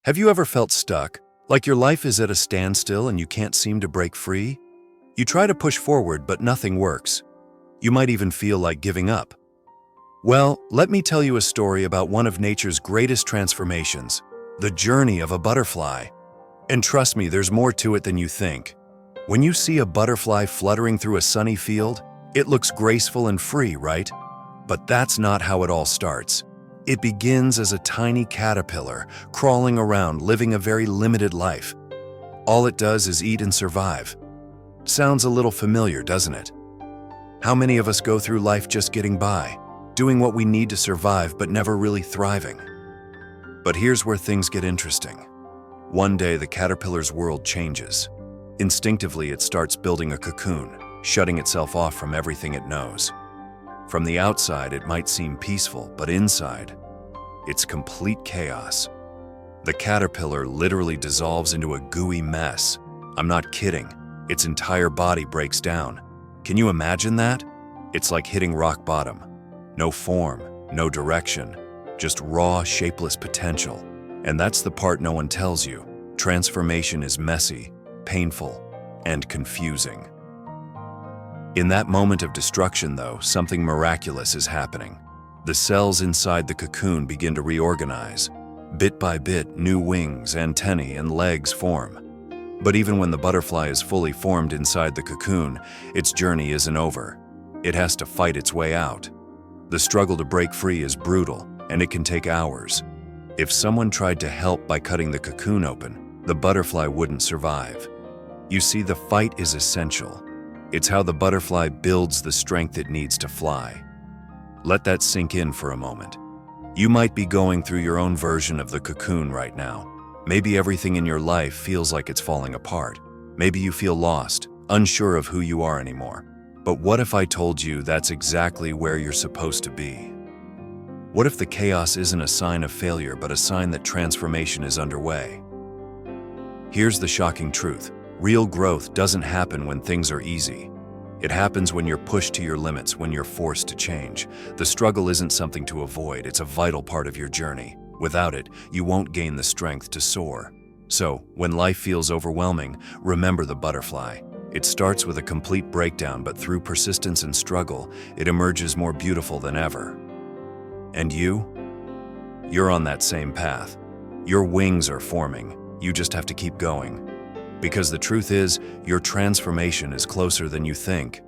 Have you ever felt stuck, like your life is at a standstill and you can't seem to break free? You try to push forward, but nothing works. You might even feel like giving up. Well, let me tell you a story about one of nature's greatest transformations, the journey of a butterfly. And trust me, there's more to it than you think. When you see a butterfly fluttering through a sunny field, it looks graceful and free, right? But that's not how it all starts. It begins as a tiny caterpillar, crawling around, living a very limited life. All it does is eat and survive. Sounds a little familiar, doesn't it? How many of us go through life just getting by, doing what we need to survive but never really thriving? But here's where things get interesting. One day, the caterpillar's world changes. Instinctively, it starts building a cocoon, shutting itself off from everything it knows. From the outside, it might seem peaceful, but inside, it's complete chaos. The caterpillar literally dissolves into a gooey mess. I'm not kidding. Its entire body breaks down. Can you imagine that? It's like hitting rock bottom. No form, no direction, just raw, shapeless potential. And that's the part no one tells you. Transformation is messy, painful, and confusing. In that moment of destruction, though, something miraculous is happening. The cells inside the cocoon begin to reorganize. Bit by bit, new wings, antennae, and legs form. But even when the butterfly is fully formed inside the cocoon, its journey isn't over. It has to fight its way out. The struggle to break free is brutal, and it can take hours. If someone tried to help by cutting the cocoon open, the butterfly wouldn't survive. You see, the fight is essential. It's how the butterfly builds the strength it needs to fly. Let that sink in for a moment. You might be going through your own version of the cocoon right now. Maybe everything in your life feels like it's falling apart. Maybe you feel lost, unsure of who you are anymore. But what if I told you that's exactly where you're supposed to be? What if the chaos isn't a sign of failure, but a sign that transformation is underway? Here's the shocking truth. Real growth doesn't happen when things are easy. It happens when you're pushed to your limits, when you're forced to change. The struggle isn't something to avoid, it's a vital part of your journey. Without it, you won't gain the strength to soar. So, when life feels overwhelming, remember the butterfly. It starts with a complete breakdown, but through persistence and struggle, it emerges more beautiful than ever. And you? You're on that same path. Your wings are forming. You just have to keep going. Because the truth is, your transformation is closer than you think.